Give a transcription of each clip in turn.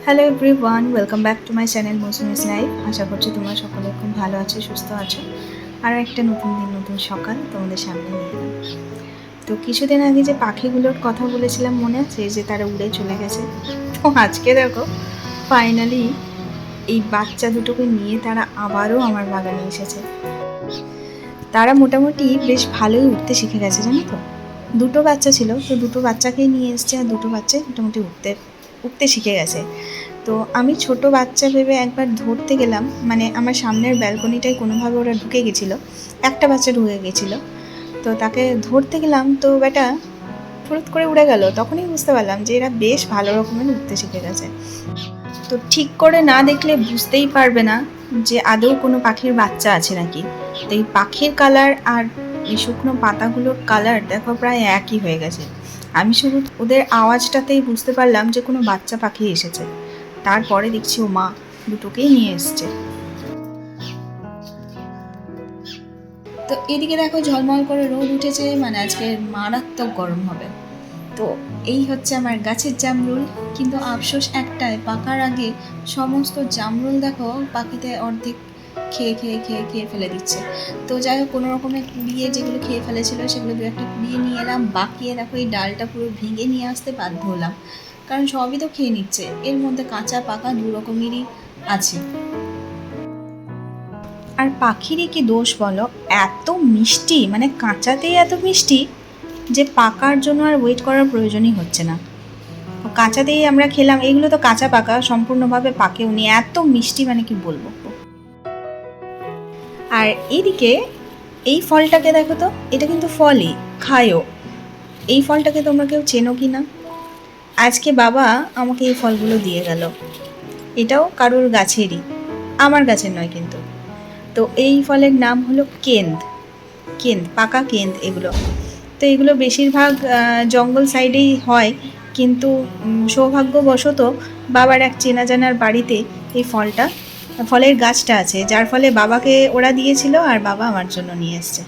Hello everyone, welcome back to my channel Mousumi's life. আশা করছি তোমরা সকলে খুব ভালো আছো, সুস্থ আছো। আরও একটা নতুন দিন, নতুন সকাল তোমাদের সামনে নিয়ে এলাম। তো কিছুদিন আগে যে পাখিগুলোর কথা বলেছিলাম মনে আছে, যে তারা উড়ে চলে গেছে। তো আজকে দেখো ফাইনালি এই বাচ্চা দুটোকে নিয়ে তারা আবারও আমার বাগানে এসেছে। তারা মোটামুটি বেশ ভালোই উঠতে শিখে গেছে, জানো তো। দুটো বাচ্চা ছিল, তো দুটো বাচ্চাকেই নিয়ে এসছে, আর দুটো বাচ্চাই মোটামুটি উঠতে শিখে গেছে। তো আমি ছোট বাচ্চা ভেবে একবার ধরতে গেলাম, মানে আমার সামনের ব্যালকনিটায় কোনোভাবে ওরা ঢুকে গেছিলো, একটা বাচ্চা ঢুকে গেছিলো। তো তাকে ধরতে গেলাম, তো বেটা ফুরুত করে উড়ে গেল। তখনই বুঝতে পারলাম যে এরা বেশ ভালো রকমের উঠতে শিখে গেছে। তো ঠিক করে না দেখলে বুঝতেই পারবে না যে আদৌ কোনো পাখির বাচ্চা আছে নাকি। তো এই পাখির কালার আর এই শুকনো পাতাগুলোর কালার দেখো প্রায় একই হয়ে গেছে। আমি শুধু ওদের আওয়াজটাতেই বুঝতে পারলাম যে কোনো বাচ্চা পাখি এসেছে। তারপরে দেখছি ও মা দুটোকেই নিয়ে এসছে। তো এদিকে দেখো ঝলমল করে রোদ উঠেছে, মানে আজকে মারাত্মক গরম হবে। তো এই হচ্ছে আমার গাছের জামরুল, কিন্তু আফসোস একটাই, পাকার আগে সমস্ত জামরুল দেখো পাখিতে অর্ধেক খেয়ে খেয়ে খেয়ে খেয়ে ফেলে দিচ্ছে। তো যাই হোক, কোনো রকমে কুড়িয়ে যেগুলো খেয়ে ফেলেছিল সেগুলো দু একটা কুড়িয়ে নিয়ে এলাম, বাকিয়ে দেখো এই ডালটা পুরো ভেঙে নিয়ে আসতে বাধ্য হলাম, কারণ সবই তো খেয়ে নিচ্ছে। এর মধ্যে কাঁচা পাকা দু রকমেরই আছে। আর পাখিরই কি দোষ বলো, এত মিষ্টি, মানে কাঁচাতেই এত মিষ্টি যে পাকার জন্য আর ওয়েট করার প্রয়োজনই হচ্ছে না। কাঁচাতেই আমরা খেলাম, এগুলো তো কাঁচা পাকা, সম্পূর্ণভাবে পাকেও নি, এত মিষ্টি মানে কি বলবো। আর এইদিকে এই ফলটাকে দেখো তো, এটা কিন্তু ফলই, খায়ও। এই ফলটাকে তোমরা কেউ চেনো কি না? আজকে বাবা আমাকে এই ফলগুলো দিয়ে গেল। এটাও কারোর গাছেরই, আমার গাছের নয় কিন্তু। তো এই ফলের নাম হলো কেন্দ। কেন্দ, পাকা কেন্দ এগুলো। তো এগুলো বেশিরভাগ জঙ্গল সাইডেই হয়, কিন্তু সৌভাগ্যবশত বাবার এক চেনা জানার বাড়িতে এই ফলের গাছটা আছে, যার ফলে বাবাকে ওরা দিয়েছিল আর বাবা আমার জন্য নিয়ে এসছে।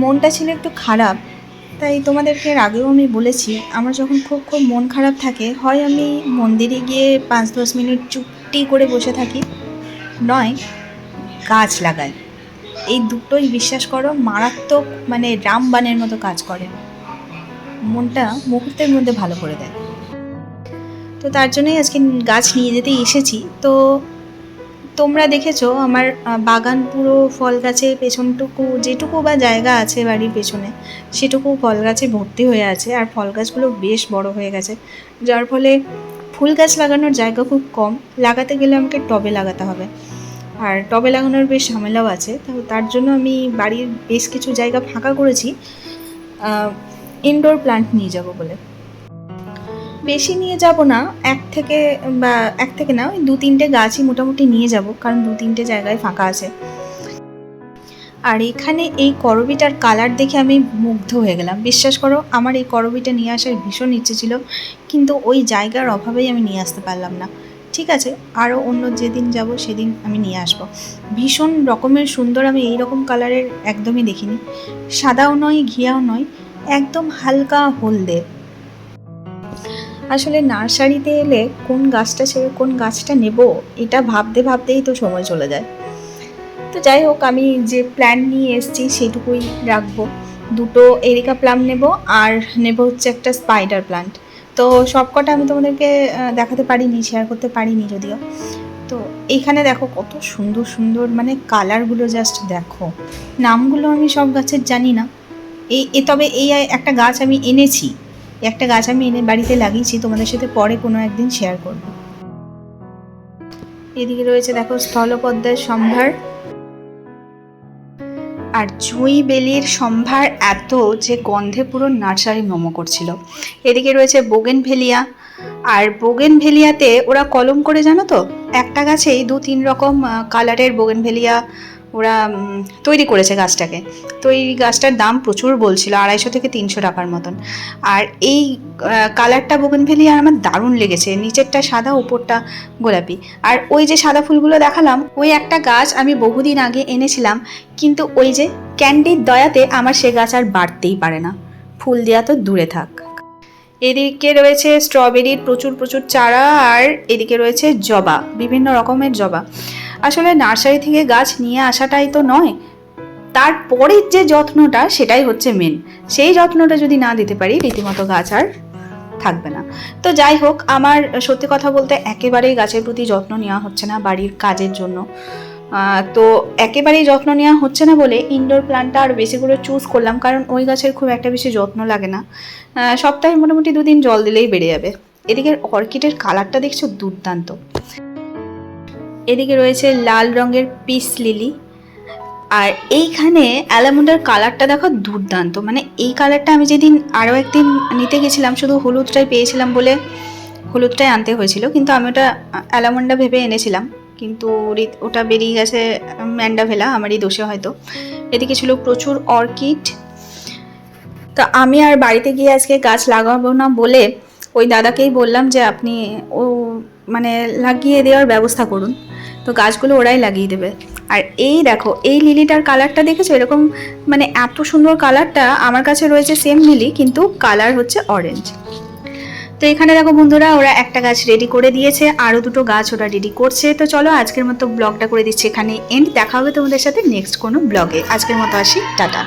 মনটা ছিল একটু খারাপ, তাই তোমাদেরকে এর আগেও আমি বলেছি, আমার যখন খুব খুব মন খারাপ থাকে, হয় আমি মন্দিরে গিয়ে 5-10 মিনিট চুপটি করে বসে থাকি, নয় গাছ লাগাই। এই দুটোই বিশ্বাস করো মারাত্মক, মানে রামবাণের মতো কাজ করে, মনটা মুহূর্তের মধ্যে ভালো করে দেয়। তো তার জন্যই আজকে গাছ নিয়ে যেতে এসেছি। তো তোমরা দেখেছো আমার বাগান পুরো ফল গাছে, পেছনটুকু যেটুকু বা জায়গা আছে বাড়ির পেছনে সেটুকু ফল গাছে ভর্তি হয়ে আছে, আর ফল গাছগুলো বেশ বড় হয়ে গেছে, যার ফলে ফুল গাছ লাগানোর জায়গা খুব কম। লাগাতে গেলে আমাকে টবে লাগাতে হবে, আর টবে লাগানোর বেশ ঝামেলাও আছে। তো তার জন্য আমি বাড়ির বেশ কিছু জায়গা ফাঁকা করেছি ইনডোর প্ল্যান্ট নিয়ে যাব বলে। বেশি নিয়ে যাব না, এক থেকে না, ওই 2-3টে গাছই মোটামুটি নিয়ে যাব, কারণ 2-3টে জায়গায় ফাঁকা আছে। আর এখানে এই করবিটার কালার দেখে আমি মুগ্ধ হয়ে গেলাম। বিশ্বাস করো, আমার এই করবিটা নিয়ে আসার ভীষণ ইচ্ছে ছিল, কিন্তু ওই জায়গার অভাবেই আমি নিয়ে আসতে পারলাম না। ঠিক আছে, আরও অন্য যেদিন যাব সেদিন আমি নিয়ে আসব। ভীষণ রকমের সুন্দর, আমি এই রকম কালারের একদমই দেখিনি। সাদাও নয়, ঘিয়াও নয়, একদম হালকা হলদে। আসলে নার্সারিতে এলে কোন গাছটা ছেড়ে কোন গাছটা নেব, এটা ভাবতে ভাবতেই তো সময় চলে যায়। তো যাই হোক, আমি যে প্ল্যান নিয়ে এসেছি সেটুকুই রাখবো। দুটো এরিকা প্লাম নেব, আর নেব হচ্ছে একটা স্পাইডার প্লান্ট। তো সবকটা আমি তোমাদেরকে দেখাতে পারিনি, শেয়ার করতে পারিনি যদিও। তো এইখানে দেখো কত সুন্দর সুন্দর, মানে কালারগুলো জাস্ট দেখো। নামগুলো আমি সব গাছের জানি না। তবে এই একটা গাছ আমি এনেছি, একটা গাছ আমি এনে বাড়িতে লাগিয়েছি, তোমাদের সাথে পরে কোনো একদিন শেয়ার করব। এদিকে রয়েছে দেখো স্থলপদ্মের সম্ভার, আর জুঁই বেলির সম্ভার এত যে গন্ধে পুরো নার্সারি মোমো করছিল। এদিকে রয়েছে বোগেনভেলিয়া, আর বোগেনভেলিয়াতে ওরা কলম করে, জানো তো, একটা গাছেই 2-3 রকম কালারের বোগেনভেলিয়া ওরা তৈরি করেছে গাছটাকে। তো এই গাছটার দাম প্রচুর বলছিল, 250 থেকে 300 টাকার মতন। আর এই কালারটা বোগেনভেলিয়া আমার দারুণ লেগেছে, নিচেরটা সাদা উপরটা গোলাপি। আর ওই যে সাদা ফুলগুলো দেখালাম, ওই একটা গাছ আমি বহুদিন আগে এনেছিলাম, কিন্তু ওই যে ক্যান্ডির দয়াতে আমার সে গাছ আর বাড়তেই পারে না, ফুল দেওয়া তো দূরে থাক। এদিকে রয়েছে স্ট্রবেরির প্রচুর প্রচুর চারা, আর এদিকে রয়েছে জবা, বিভিন্ন রকমের জবা। আসলে নার্সারি থেকে গাছ নিয়ে আসাটাই তো নয়, তারপরের যে যত্নটা সেটাই হচ্ছে মেন। সেই যত্নটা যদি না দিতে পারি রীতিমতো গাছ আর থাকবে না। তো যাই হোক, আমার সত্যি কথা বলতে একেবারেই গাছের প্রতি যত্ন নেওয়া হচ্ছে না বাড়ির কাজের জন্য। তো একেবারেই যত্ন নেওয়া হচ্ছে না বলে ইনডোর প্ল্যান্টটা আরও বেশি করে চুজ করলাম, কারণ ওই গাছের খুব একটা বেশি যত্ন লাগে না, সপ্তাহে মোটামুটি 2 দিন জল দিলেই বেড়ে যাবে। এদিকে অর্কিডের কালারটা দেখছো দুর্দান্ত। এদিকে রয়েছে লাল রঙের পিস লিলি, আর এইখানে অ্যালামন্ডার কালারটা দেখো দুর্দান্ত। মানে এই কালারটা আমি যেদিন আরও একদিন নিতে গেছিলাম, শুধু হলুদটাই পেয়েছিলাম বলে হলুদটাই আনতে হয়েছিল, কিন্তু আমি ওটা অ্যালামন্ডা ভেবে এনেছিলাম, কিন্তু ওটা বেরিয়ে গেছে ম্যান্ডাভেলা, আমারই দোষে হয়তো। এদিকে ছিল প্রচুর অর্কিড। তো আমি আর বাড়িতে গিয়ে আজকে গাছ লাগাবো না বলে ওই দাদাকেই বললাম যে আপনি মানে লাগিয়ে দেওয়ার ব্যবস্থা করুন। তো গাছগুলো ওরাই লাগিয়ে দেবে। আর এই দেখো, এই লিলিটার কালারটা দেখেছো, এরকম মানে এত সুন্দর কালারটা। আমার কাছে রয়েছে সেম লিলি, কিন্তু কালার হচ্ছে অরেঞ্জ। তো এখানে দেখো বন্ধুরা, ওরা একটা গাছ রেডি করে দিয়েছে, আরও 2টো গাছ ওরা রেডি করছে। তো চলো আজকের মতো ব্লগটা করে দিচ্ছি এখানে এন্ড। দেখা হবে তোমাদের সাথে নেক্সট কোনো ব্লগে। আজকের মতো আসি, টাটা।